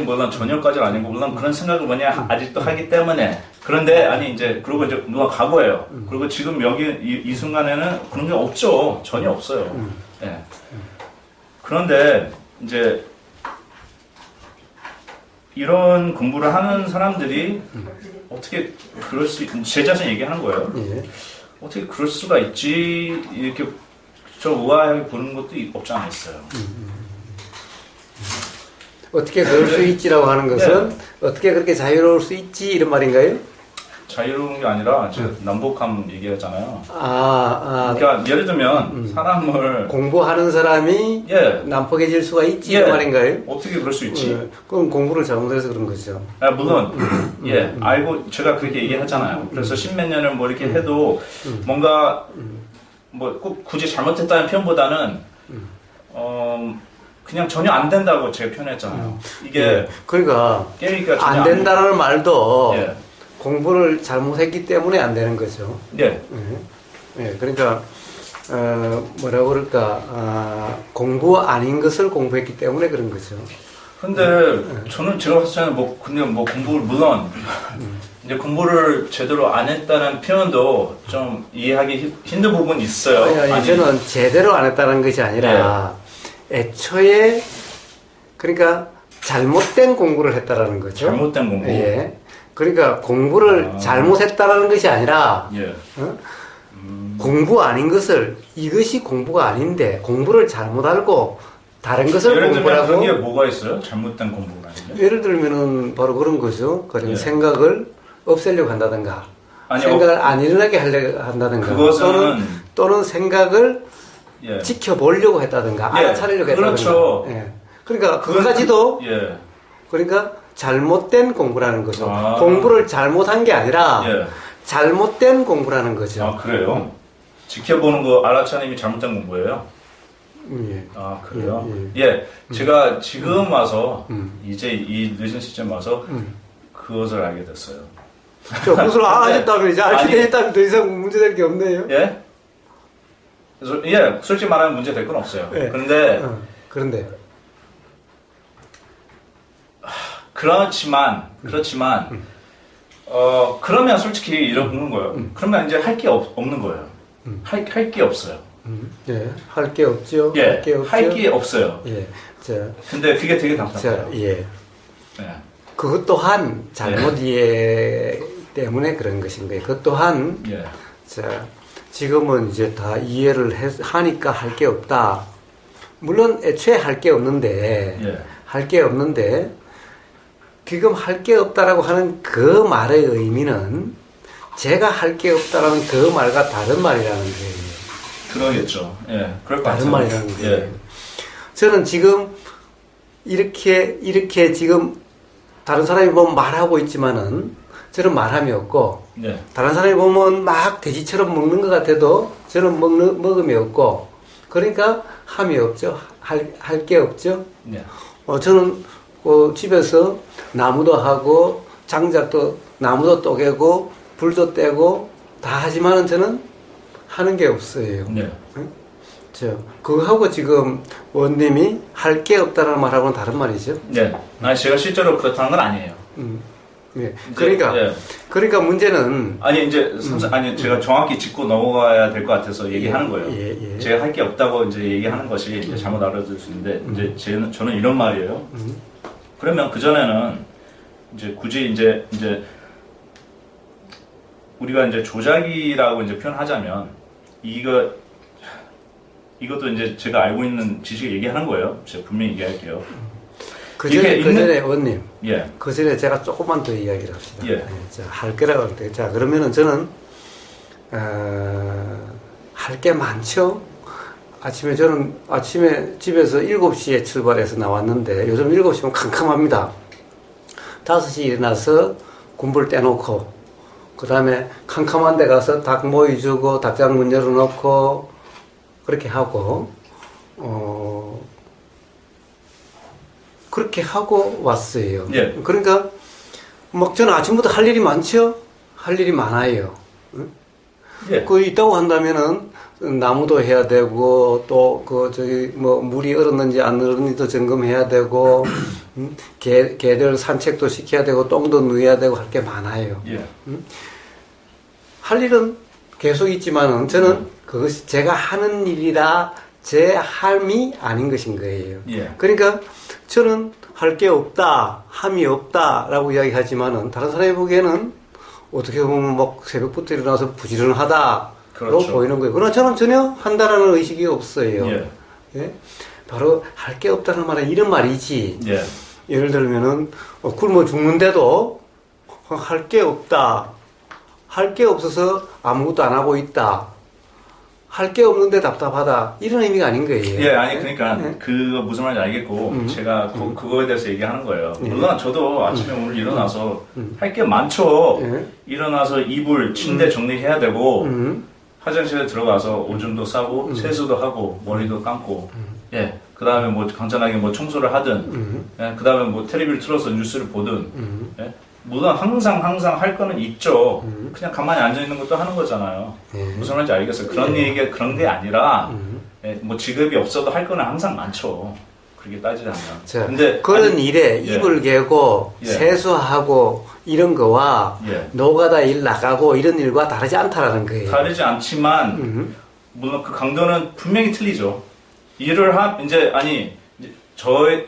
물론 전혀까지는 아니고 물론 그런 생각을 아직도 하기 때문에 그런데 이제 그리고 이제 물론 과거예요. 그리고 지금 여기 이 순간에는 그런 게 없죠. 전혀 없어요. 예. 그런데 이제 이런 공부를 하는 사람들이 어떻게 그럴 수 제 자신 얘기하는 거예요. 예. 어떻게 그럴 수가 있지 이렇게 좀 우아하게 보는 것도 없지 않아 있어요. 어떻게 그럴 수 있지라고 하는 것은 어떻게 그렇게 자유로울 수 있지 이런 말인가요? 자유로운 게 아니라 제가 남북함 얘기했잖아요. 아, 그러니까 예를 들면 사람을 공부하는 사람이 예. 난폭해질 수가 있지 이런 말인가요? 어떻게 그럴 수 있지? 그럼 공부를 잘못해서 그런 거죠. 아, 물론 알고 제가 그렇게 얘기하잖아요. 그래서 십몇 년을 뭐 이렇게 해도 뭔가 뭐 꼭 굳이 잘못했다는 표현보다는 그냥 전혀 안 된다고 제가 표현했잖아요. 이게 예. 그러니까 깨니까 전혀 안 된다는 말도 예. 공부를 잘못했기 때문에 안 되는 거죠. 예. 예, 그러니까 뭐라 그럴까 공부 아닌 것을 공부했기 때문에 그런 거죠. 근데 저는 제가 봤을 때는 뭐 그냥 뭐 공부를 물론 이제 공부를 제대로 안 했다는 표현도 좀 이해하기 힘든 부분이 있어요. 아니, 저는 제대로 안 했다는 것이 아니라 애초에 그러니까 잘못된 공부를 했다라는 거죠. 잘못된 공부. 예. 그러니까 공부를 잘못했다라는 것이 아니라 예. 공부 아닌 것을 이것이 공부가 아닌데 공부를 잘못 알고 다른 것을 예를 들면 공부라고 그런 게 뭐가 있어요? 잘못된 공부가 아니면? 예를 들면은 바로 그런 거죠. 그런 예. 생각을 없애려고 한다든가 아니요. 생각을 안 일어나게 하려고 한다든가 그것은 또는 생각을 예. 지켜보려고 했다든가 예. 알아차리려고 했다든가 그렇죠. 예. 그러니까 그거까지도 예. 그러니까 잘못된 공부라는 거죠. 아. 공부를 잘못한 게 아니라 예. 잘못된 공부라는 거죠. 아 그래요? 지켜보는 거 알아차림이 잘못된 공부예요? 예. 아 그래요? 예. 제가 지금 와서 이제 이 늦은 시점 와서 그것을 알게 됐어요. 저 그것을 아셨다면 이제 알게 아니. 되셨다면 더 이상 문제될 게 없네요. 예? 예, 솔직히 말하면 문제 될 건 없어요. 예. 그런데 그런데 그렇지만 그러면 솔직히 이러는 거예요. 그러면 이제 할 게 없는 거예요. 할 게 없어요. 예, 할 게 없죠. 예, 할 게 없죠. 할 게 없어요. 예, 자, 근데 그게 되게 자, 답답해요. 예. 예. 그것 또한 잘못 이해 때문에 그런 것인 거예요. 그것 또한 예. 자, 지금은 이제 다 이해를 하니까 할 게 없다. 물론 애초에 할 게 없는데, 예. 할 게 없는데, 지금 할 게 없다라고 하는 그 말의 의미는 제가 할 게 없다라는 그 말과 다른 말이라는 거예요. 그러겠죠. 예. 그럴 것 다른 같아요. 말이라는 거예요. 예. 저는 지금 이렇게 지금 다른 사람이 보면 말하고 있지만은 저는 말함이 없고, 예. 다른 사람이 보면 막 돼지처럼 먹는 것 같아도 저는 먹음이 없고, 그러니까 함이 없죠. 할 게 없죠. 예. 저는 집에서 나무도 하고 장작도 나무도 쪼개고 불도 떼고 다 하지만은 저는 하는 게 없어요. 예. 그거하고 지금 원님이 할 게 없다는 말하고는 다른 말이죠. 예. 아니 제가 실제로 그렇다는 건 아니에요. 예. 이제, 예. 그러니까 문제는 아니 이제 아니 제가 정확히 짚고 넘어가야 될 것 같아서 얘기하는 거예요. 예. 제가 할 게 없다고 이제 얘기하는 것이 이제 잘못 알아들 수 있는데 이제 저는 이런 말이에요. 그러면 그 전에는 이제 굳이 이제 우리가 이제 조작이라고 이제 표현하자면 이것도 이제 제가 알고 있는 지식을 얘기하는 거예요. 제가 분명히 얘기할게요. 그 전에 원님. 예. 그 전에 제가 조금만 더 이야기를 합시다. 예. 자, 할 거라고 할 때. 자, 그러면은 저는, 할 게 많죠? 아침에 집에서 7시에 출발해서 나왔는데, 요즘 7시면 캄캄합니다. 5시에 일어나서 군불 떼놓고, 그 다음에 캄캄한 데 가서 닭 모이 주고, 닭장 문 열어놓고, 그렇게 하고, 그렇게 하고 왔어요. 예. 그러니까, 저는 아침부터 할 일이 많죠? 할 일이 많아요. 응? 예. 있다고 한다면은, 나무도 해야 되고, 또, 물이 얼었는지 안 얼었는지도 점검해야 되고, 개들 산책도 시켜야 되고, 똥도 누워야 되고, 할 게 많아요. 예. 할 일은 계속 있지만은, 저는 그것이 제가 하는 일이라 제 삶이 아닌 것인 거예요. 예. 그러니까, 저는 할 게 없다, 함이 없다라고 이야기하지만은 다른 사람이 보기에는 어떻게 보면 막 새벽부터 일어나서 부지런하다 그렇죠. 보이는 거예요. 그러나 저는 전혀 한다라는 의식이 없어요. 예. 예? 바로 할 게 없다는 말은 이런 말이지. 예. 예를 들면은 굶어 죽는데도 할 게 없다. 할 게 없어서 아무것도 안 하고 있다. 할 게 없는데 답답하다. 이런 의미가 아닌 거예요. 예, 아니 그러니까 네. 그거 무슨 말인지 알겠고 제가 그거에 대해서 얘기하는 거예요. 물론 저도 아침에 오늘 일어나서 할 게 많죠. 예. 일어나서 이불, 침대 정리해야 되고 음. 화장실에 들어가서 오줌도 싸고 세수도 하고 머리도 감고 예. 그다음에 뭐 간단하게 뭐 청소를 하든 예. 그다음에 뭐 텔레비를 틀어서 뉴스를 보든 예. 물론 항상 할 거는 있죠. 그냥 가만히 앉아 있는 것도 하는 거잖아요. 예. 무슨 말인지 알겠어요. 그런 얘기가 그런 게 아니라 예, 뭐 직업이 없어도 할 거는 항상 많죠. 그렇게 따지자면. 자, 근데 그런 아니, 일에 예. 이불 개고 예. 세수하고 이런 거와 예. 노가다 일 나가고 이런 일과 다르지 않다라는 거예요. 다르지 않지만 물론 그 강도는 분명히 틀리죠. 일을 이제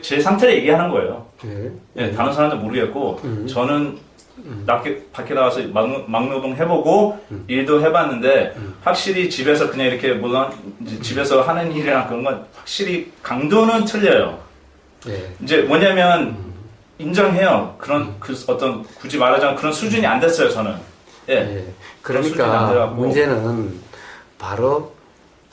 제 상태를 얘기하는 거예요. 예. 예, 다른 사람들 모르겠고 저는 밖에 나가서 막노동 해보고 일도 해봤는데 확실히 집에서 그냥 이렇게 물론 이제 집에서 하는 일이랑 그런 건 확실히 강도는 틀려요. 예. 이제 뭐냐면 인정해요. 그런 그 어떤 굳이 말하자면 그런 수준이 안 됐어요. 저는. 예. 예. 그런 수준이 안 그러니까 돼갖고. 문제는 바로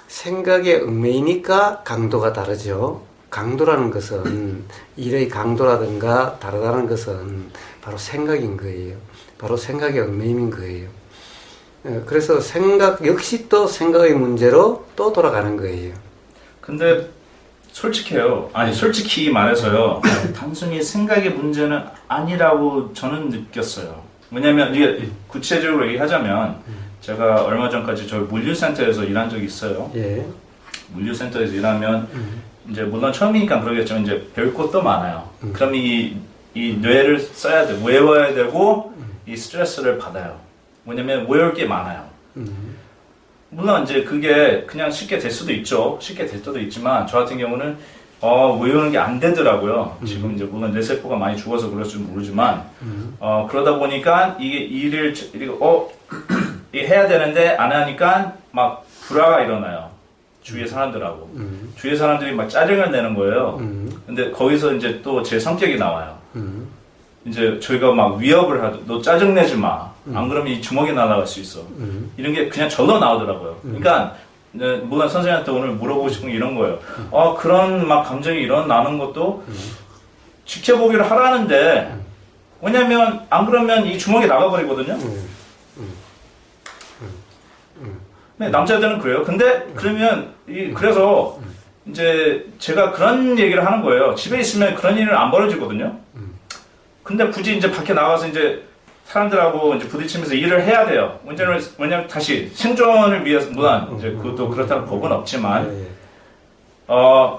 생각의 얽매이니까 강도가 다르죠. 강도라는 것은 일의 강도라든가 다르다는 것은 바로 생각인 거예요. 바로 생각의 얽매임인 거예요. 그래서 생각 역시 또 생각의 문제로 또 돌아가는 거예요. 근데 솔직해요. 솔직히 말해서요. 단순히 생각의 문제는 아니라고 저는 느꼈어요. 왜냐면 이게 구체적으로 얘기하자면 제가 얼마 전까지 저 물류센터에서 일한 적이 있어요. 예. 물류센터에서 일하면 이제 물론 처음이니까 그러겠지만 이제 배울 것도 많아요. 그럼 이 뇌를 써야 돼, 외워야 되고 이 스트레스를 받아요. 왜냐면 외울 게 많아요. 물론 이제 그게 그냥 쉽게 될 수도 있죠. 쉽게 될 수도 있지만 저 같은 경우는 외우는 게 안 되더라고요. 지금 이제 물론 뇌세포가 많이 죽어서 그럴지 모르지만 그러다 보니까 이게 일을 이게 해야 되는데 안 하니까 막 불화가 일어나요. 주위의 사람들하고. 주위의 사람들이 막 짜증을 내는 거예요. 근데 거기서 이제 또 제 성격이 나와요. 이제 저희가 막 위협을 하죠. 너 짜증내지 마. 안 그러면 이 주먹이 날아갈 수 있어. 이런 게 그냥 절로 나오더라고요. 그러니까 물론 선생님한테 오늘 물어보고 싶은 게 이런 거예요. 그런 막 감정이 일어나는 것도 지켜보기를 하라는데 왜냐면 안 그러면 이 주먹이 나가버리거든요. 네, 남자들은 그래요. 근데 그러면 그래서 이제 제가 그런 얘기를 하는 거예요. 집에 있으면 그런 일은 안 벌어지거든요. 근데 굳이 이제 밖에 나가서 이제 사람들하고 이제 부딪히면서 일을 해야 돼요. 왜냐면 다시 생존을 위해서 물론 이제 그것도 그렇다는 법은 없지만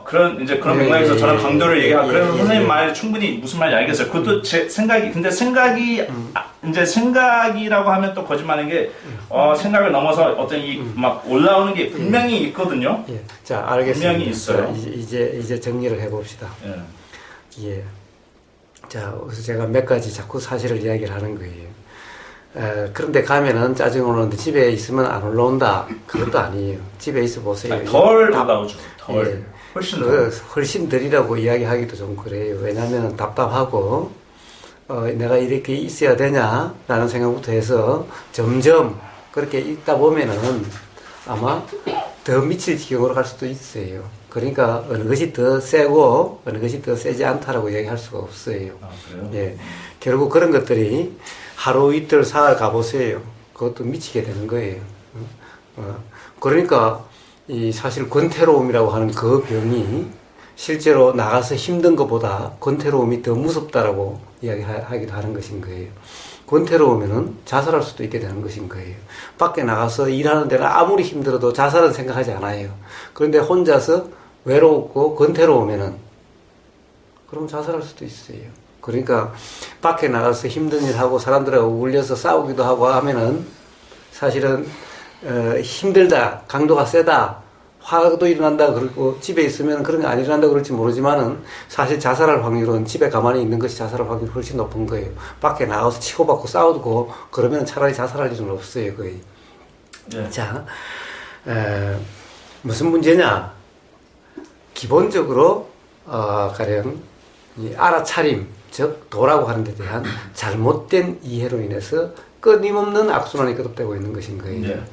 그런 맥락에서 저는 강도를 얘기하고 그래서 선생님 말 충분히 무슨 말인지 알겠어요. 그것도 제 생각이 근데 생각이 이제 생각이라고 하면 또 거짓말인 게 생각을 넘어서 어떤 이 막 올라오는 게 분명히 있거든요. 예. 자, 알겠습니다. 분명히 있어요. 자, 이제 정리를 해봅시다. 예. 예. 자, 그래서 제가 몇 가지 자꾸 사실을 이야기를 하는 거예요. 그런데 가면은 짜증 오는데 집에 있으면 안 올라온다. 그것도 아니에요. 집에 있어 보세요. 덜 올라오죠. 덜. 예. 훨씬 덜. 훨씬 덜이라고 이야기하기도 좀 그래요. 왜냐하면 답답하고 내가 이렇게 있어야 되냐라는 생각부터 해서 점점 그렇게 있다 보면은 아마 더 미칠 지경으로 갈 수도 있어요. 그러니까 어느 것이 더 세고 어느 것이 더 세지 않다라고 얘기할 수가 없어요. 그래요? 예, 결국 그런 것들이 하루 이틀 사흘 가보세요. 그것도 미치게 되는 거예요. 그러니까 이 사실 권태로움이라고 하는 그 병이 실제로 나가서 힘든 것보다 권태로움이 더 무섭다라고 이야기하기도 하는 것인 거예요. 권태로우면은 자살할 수도 있게 되는 것인 거예요. 밖에 나가서 일하는 데는 아무리 힘들어도 자살은 생각하지 않아요. 그런데 혼자서 외롭고 권태로우면은 그럼 자살할 수도 있어요. 그러니까 밖에 나가서 힘든 일 하고 사람들하고 울려서 싸우기도 하고 하면은 사실은 힘들다, 강도가 세다, 화도 일어난다 그러고 집에 있으면 그런 게 안 일어난다 그럴지 모르지만은 사실 자살할 확률은 집에 가만히 있는 것이 자살할 확률이 훨씬 높은 거예요. 밖에 나가서 치고받고 싸우고 그러면 차라리 자살할 일은 없어요, 거의. 네. 자, 무슨 문제냐? 기본적으로 가령 이 알아차림, 즉 도라고 하는 데 대한 잘못된 이해로 인해서 끊임없는 악순환이 거듭되고 있는 것인 거예요. 네.